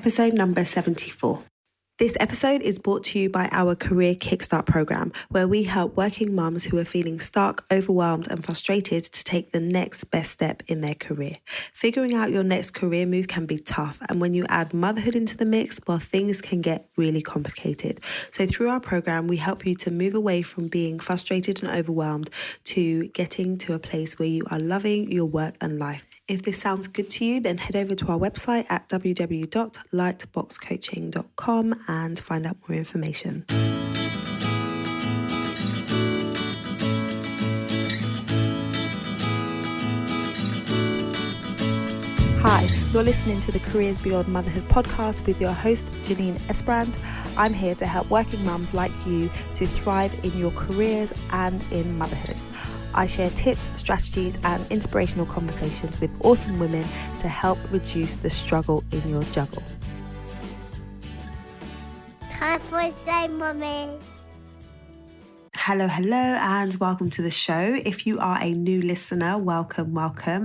episode number 74. This episode is brought to you by our Career Kickstart program, where we help working mums who are feeling stuck, overwhelmed and frustrated to take the next best step in their career. Figuring out your next career move can be tough, and when you add motherhood into the mix, well, things can get really complicated. So through our program, we help you to move away from being frustrated and overwhelmed to getting to a place where you are loving your work and life. If this sounds good to you, then head over to our website at www.lightboxcoaching.com and find out more information. Hi, you're listening to the Careers Beyond Motherhood podcast with your host, Janine Esbrand. I'm here to help working mums like you to thrive in your careers and in motherhood. I share tips, strategies and inspirational conversations with awesome women to help reduce the struggle in your juggle. Time for a say, Mummy. Hello, and welcome to the show. If you are a new listener, welcome.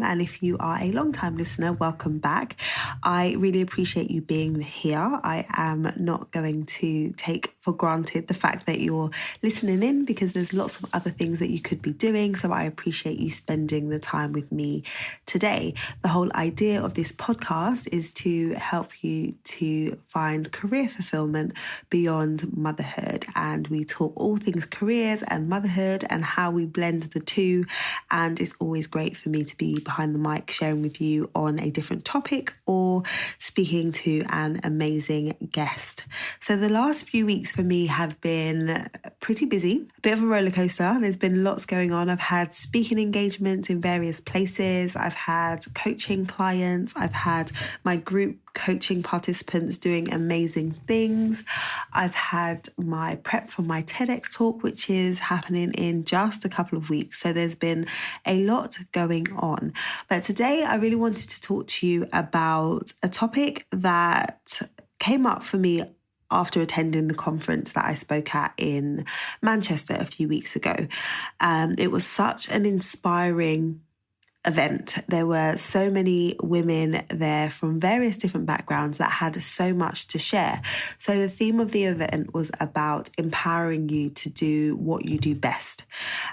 And if you are a long-time listener, welcome back. I really appreciate you being here. I am not going to take for granted the fact that you're listening in because there's lots of other things that you could be doing. So I appreciate you spending the time with me today. The whole idea of this podcast is to help you to find career fulfillment beyond motherhood. And we talk all things careers and motherhood and how we blend the two. And it's always great for me to be behind the mic sharing with you on a different topic or speaking to an amazing guest. So the last few weeks for me have been pretty busy, a bit of a roller coaster. There's been lots going on. I've had speaking engagements in various places. I've had coaching clients. I've had my group coaching participants doing amazing things. I've had my prep for my TEDx Talk, which is happening in just a couple of weeks. So there's been a lot going on. But today I really wanted to talk to you about a topic that came up for me after attending the conference that I spoke at in Manchester a few weeks ago. It was such an inspiring event. There were so many women there from various different backgrounds that had so much to share. So the theme of the event was about empowering you to do what you do best.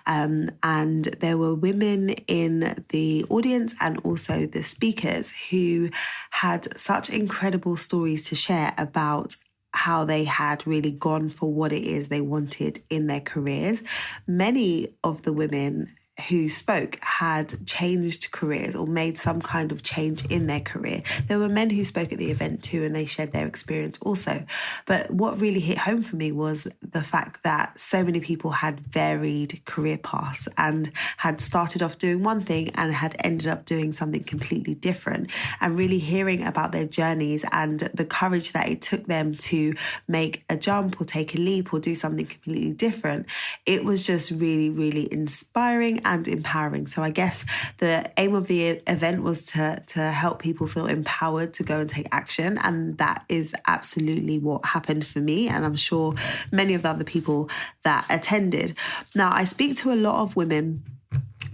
And there were women in the audience and also the speakers who had such incredible stories to share about how they had really gone for what it is they wanted in their careers. Many of the women who spoke had changed careers or made some kind of change in their career. There were men who spoke at the event too, and they shared their experience also. But what really hit home for me was the fact that so many people had varied career paths and had started off doing one thing and had ended up doing something completely different. And really hearing about their journeys and the courage that it took them to make a jump or take a leap or do something completely different, it was just really, really inspiring and empowering. So I guess the aim of the event was to help people feel empowered to go and take action. And that is absolutely what happened for me. And I'm sure many of the other people that attended. Now, I speak to a lot of women,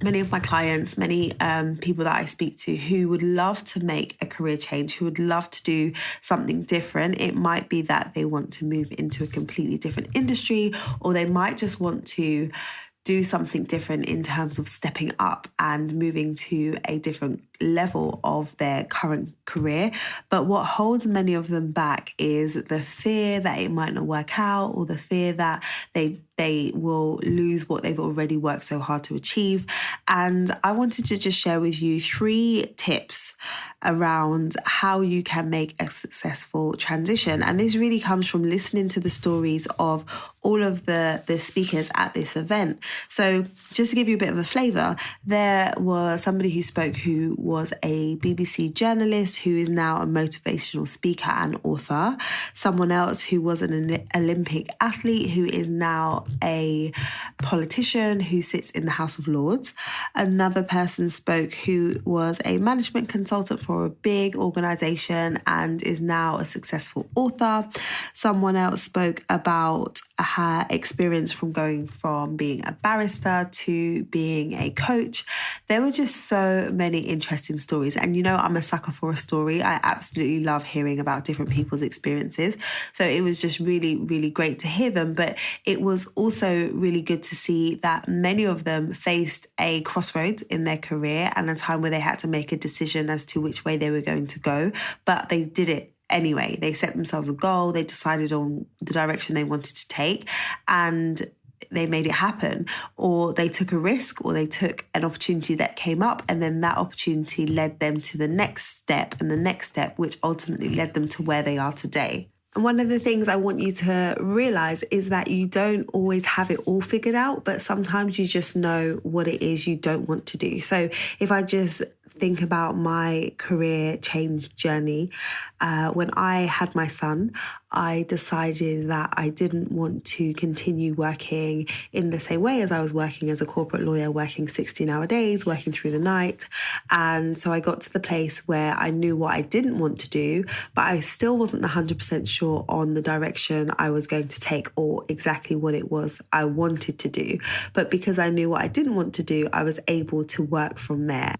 many of my clients, many people that I speak to who would love to make a career change, who would love to do something different. It might be that they want to move into a completely different industry, or they might just want to do something different in terms of stepping up and moving to a different level of their current career. But what holds many of them back is the fear that it might not work out, or the fear that they will lose what they've already worked so hard to achieve. And I wanted to just share with you 3 tips around how you can make a successful transition. And this really comes from listening to the stories of all of the speakers at this event. So just to give you a bit of a flavour, there was somebody who spoke who was a BBC journalist who is now a motivational speaker and author. Someone else who was an Olympic athlete who is now a politician who sits in the House of Lords. Another person spoke who was a management consultant for a big organisation and is now a successful author. Someone else spoke about her experience from going from being a barrister to being a coach. There were just so many interesting stories. And I'm a sucker for a story. I absolutely love hearing about different people's experiences. So it was just really, really great to hear them. But it was also really good to see that many of them faced a crossroads in their career and a time where they had to make a decision as to which way they were going to go. But they did it anyway. They set themselves a goal, they decided on the direction they wanted to take, and they made it happen. Or they took a risk, or they took an opportunity that came up, and then that opportunity led them to the next step and the next step, which ultimately led them to where they are today. And one of the things I want you to realize is that you don't always have it all figured out, but sometimes you just know what it is you don't want to do. So if I just think about my career change journey, when I had my son, I decided that I didn't want to continue working in the same way as I was working as a corporate lawyer, working 16-hour days, working through the night. And so I got to the place where I knew what I didn't want to do, but I still wasn't 100% sure on the direction I was going to take or exactly what it was I wanted to do. But because I knew what I didn't want to do, I was able to work from there.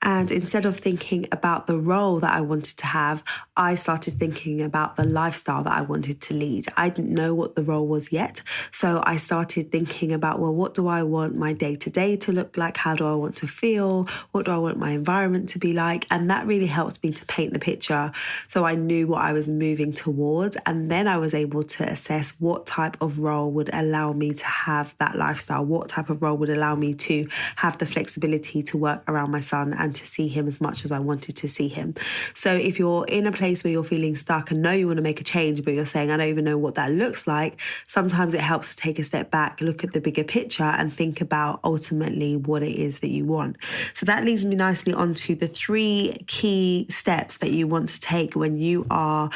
And instead of thinking about the role that I wanted to have, I started thinking about the lifestyle that I wanted to lead. I didn't know what the role was yet. So I started thinking about, well, what do I want my day-to-day to look like? How do I want to feel? What do I want my environment to be like? And that really helped me to paint the picture. So I knew what I was moving towards. And then I was able to assess what type of role would allow me to have that lifestyle, what type of role would allow me to have the flexibility to work around my son and to see him as much as I wanted to see him. So if you're in a place where you're feeling stuck and know you want to make a change, but you're saying, I don't even know what that looks like, sometimes it helps to take a step back, look at the bigger picture and think about ultimately what it is that you want. So that leads me nicely onto the 3 key steps that you want to take when you are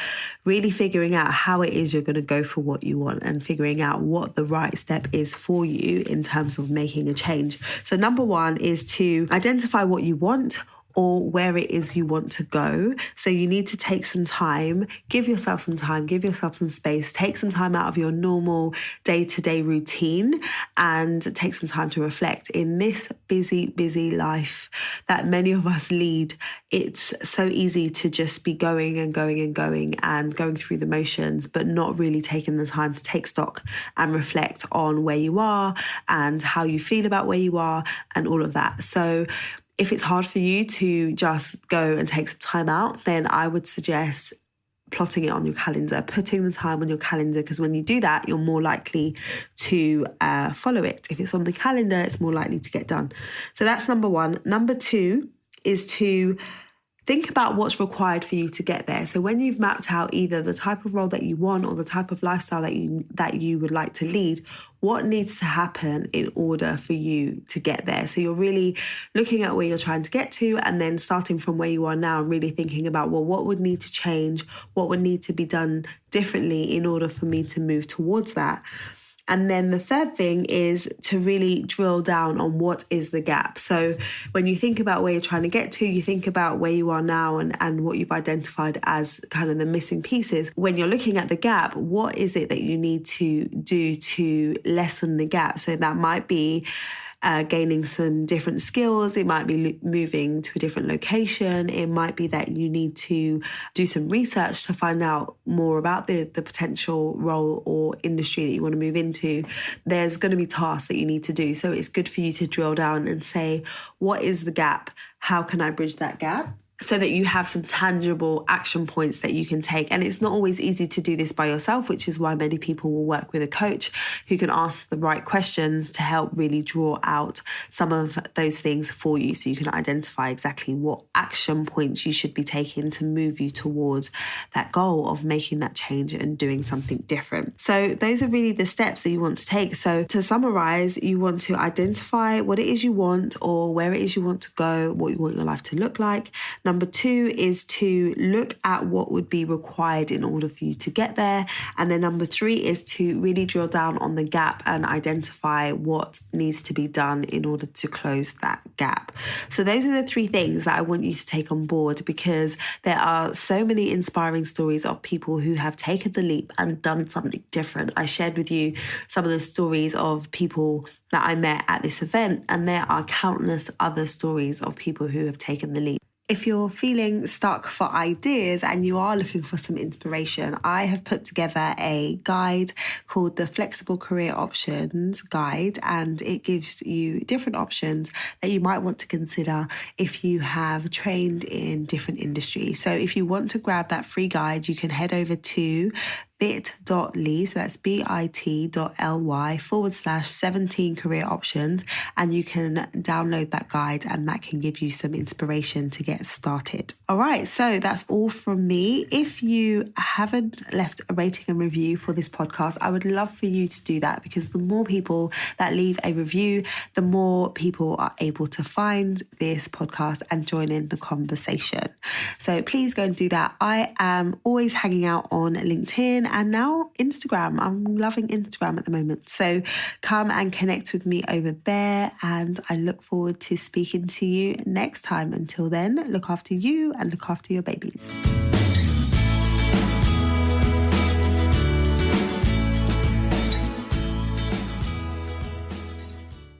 really figuring out how it is you're going to go for what you want and figuring out what the right step is for you in terms of making a change. So number 1 is to identify what you want or where it is you want to go. So you need to take some time, give yourself some time, give yourself some space, take some time out of your normal day-to-day routine and take some time to reflect. In this busy life that many of us lead, it's so easy to just be going and going through the motions, but not really taking the time to take stock and reflect on where you are and how you feel about where you are and all of that. So if it's hard for you to just go and take some time out, then I would suggest plotting it on your calendar, putting the time on your calendar, because when you do that, you're more likely to follow it. If it's on the calendar, it's more likely to get done. So that's number 1. Number 2 is to think about what's required for you to get there. So when you've mapped out either the type of role that you want or the type of lifestyle that you would like to lead, what needs to happen in order for you to get there? So you're really looking at where you're trying to get to and then starting from where you are now and really thinking about, well, what would need to change? What would need to be done differently in order for me to move towards that? And then the third thing is to really drill down on what is the gap. So when you think about where you're trying to get to, you think about where you are now and what you've identified as kind of the missing pieces. When you're looking at the gap, what is it that you need to do to lessen the gap? So that might be gaining some different skills. It might be moving to a different location. It might be that you need to do some research to find out more about the potential role or industry that you want to move into. There's going to be tasks that you need to do. So it's good for you to drill down and say, what is the gap? How can I bridge that gap? So that you have some tangible action points that you can take. And it's not always easy to do this by yourself, which is why many people will work with a coach who can ask the right questions to help really draw out some of those things for you so you can identify exactly what action points you should be taking to move you towards that goal of making that change and doing something different. So those are really the steps that you want to take. So to summarize, you want to identify what it is you want or where it is you want to go, what you want your life to look like. Number 2 is to look at what would be required in order for you to get there. And then number 3 is to really drill down on the gap and identify what needs to be done in order to close that gap. So those are the 3 things that I want you to take on board, because there are so many inspiring stories of people who have taken the leap and done something different. I shared with you some of the stories of people that I met at this event, and there are countless other stories of people who have taken the leap. If you're feeling stuck for ideas and you are looking for some inspiration, I have put together a guide called the Flexible Career Options Guide, and it gives you different options that you might want to consider if you have trained in different industries. So if you want to grab that free guide, you can head over to bit.ly, so that's bit.ly/17 career options, and you can download that guide, and that can give you some inspiration to get started. All right, so that's all from me. If you haven't left a rating and review for this podcast, I would love for you to do that, because the more people that leave a review, the more people are able to find this podcast and join in the conversation. So please go and do that. I am always hanging out on LinkedIn and now Instagram. I'm loving Instagram at the moment. So come and connect with me over there, and I look forward to speaking to you next time. Until then, look after you and look after your babies.